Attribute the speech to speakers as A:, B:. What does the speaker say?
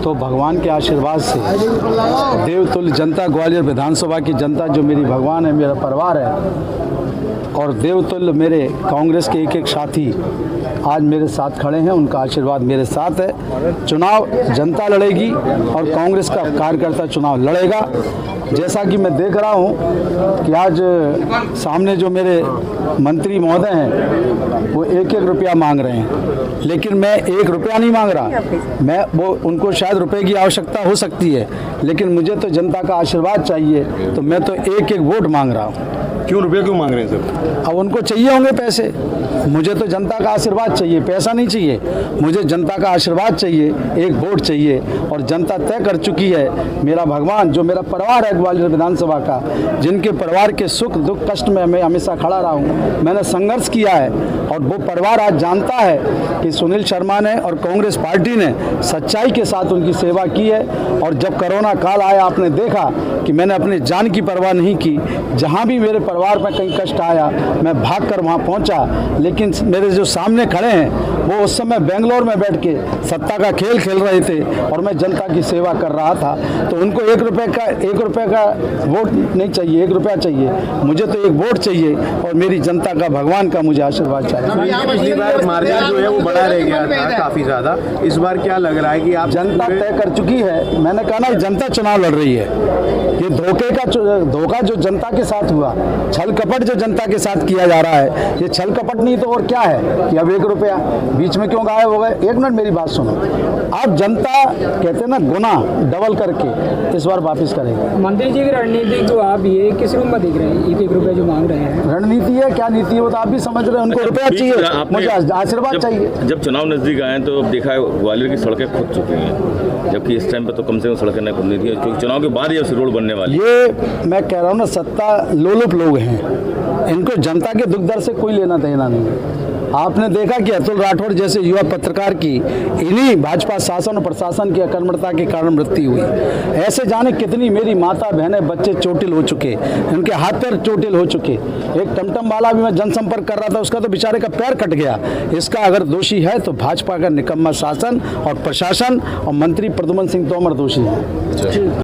A: तो भगवान के आशीर्वाद से देवतुल्य जनता, ग्वालियर विधानसभा की जनता जो मेरी भगवान है, मेरा परिवार है, और देवतुल्य मेरे कांग्रेस के एक एक साथी आज मेरे साथ खड़े हैं, उनका आशीर्वाद मेरे साथ है। चुनाव जनता लड़ेगी और कांग्रेस का कार्यकर्ता चुनाव लड़ेगा। जैसा कि मैं देख रहा हूं कि आज सामने जो मेरे मंत्री महोदय हैं वो एक एक रुपया मांग रहे हैं, लेकिन मैं 1 रुपया नहीं मांग रहा। मैं वो उनको शायद रुपए की आवश्यकता हो सकती है, लेकिन मुझे तो जनता का आशीर्वाद चाहिए, तो मैं तो एक एक वोट मांग रहा हूँ।
B: क्यों रुपये क्यों मांग रहे हैं सर?
A: अब उनको चाहिए होंगे पैसे, मुझे तो जनता का आशीर्वाद चाहिए, पैसा नहीं चाहिए। मुझे जनता का आशीर्वाद चाहिए, एक वोट चाहिए, और जनता तय कर चुकी है। मेरा भगवान जो मेरा परिवार है ग्वालियर विधानसभा का, जिनके परिवार के सुख दुख कष्ट में मैं हमेशा खड़ा रहा हूँ, मैंने संघर्ष किया है, और वो परिवार आज जानता है कि सुनील शर्मा ने और कांग्रेस पार्टी ने सच्चाई के साथ उनकी सेवा की है। और जब कोरोना काल आया, आपने देखा कि मैंने अपनी जान की परवाह नहीं की। जहाँ भी मेरे परिवार में कहीं कष्ट आया, मैं भागकर वहाँ पहुँचा। लेकिन मेरे जो सामने खड़े हैं वो उस समय बेंगलोर में बैठ के सत्ता का खेल खेल रहे थे, और मैं जनता की सेवा कर रहा था। तो उनको 1 रुपये का वोट नहीं चाहिए, 1 रुपया चाहिए। मुझे तो एक वोट चाहिए, और मेरी जनता का, भगवान का मुझे आशीर्वाद चाहिए।
B: पिछली बार मार्जिन जो है वो बड़ा रह गया था काफ़ी ज़्यादा, इस बार क्या लग रहा है कि आप
A: जनता तय कर चुकी है। मैंने कहा ना, जनता चुनाव लड़ रही है। ये धोखा जो जनता के साथ हुआ, छल कपट जो जनता के साथ किया जा रहा है, ये छल कपट नहीं तो और क्या है कि अब 1 रुपया बीच में क्यों गायब हो गए। 1 मिनट मेरी बात सुनो। अब जनता कहते हैं ना, गुना डबल करके इस बार वापस करेगी।
C: मंत्री जी की रणनीति जो आप ये किस रूप में देख रहे हैं? 1 रुपया जो मांग रहे हैं,
A: रणनीति है, क्या नीति है वो तो आप भी समझ रहे हैं। उनको रुपया चाहिए, मुझे आशीर्वाद चाहिए।
D: जब चुनाव नजदीक आए तो अब देखा है ग्वालियर की सड़कें खुद चुकी हैं, जबकि इस टाइम पर तो कम से कम सड़कें नहीं खुदनी थी, क्योंकि चुनाव के बाद ये रोड बनने वाली।
A: ये मैं कह रहा हूँ ना, सत्ता लोलुप लोग हैं, इनको जनता के दुख दर्द से कोई लेना देना नहीं है। आपने देखा कि अतुल राठौड़ जैसे युवा पत्रकार की इन्हीं भाजपा शासन और प्रशासन की अकर्मकता के कारण मृत्यु हुई। ऐसे जाने कितनी मेरी माता बहनें बच्चे चोटिल हो चुके, उनके हाथ पैर चोटिल हो चुके। एक टमटम वाला भी मैं जनसंपर्क कर रहा था, उसका तो बेचारे का पैर कट गया। इसका अगर दोषी है तो भाजपा का निकम्मा शासन और प्रशासन और मंत्री प्रद्युम्न सिंह तोमर दोषी है।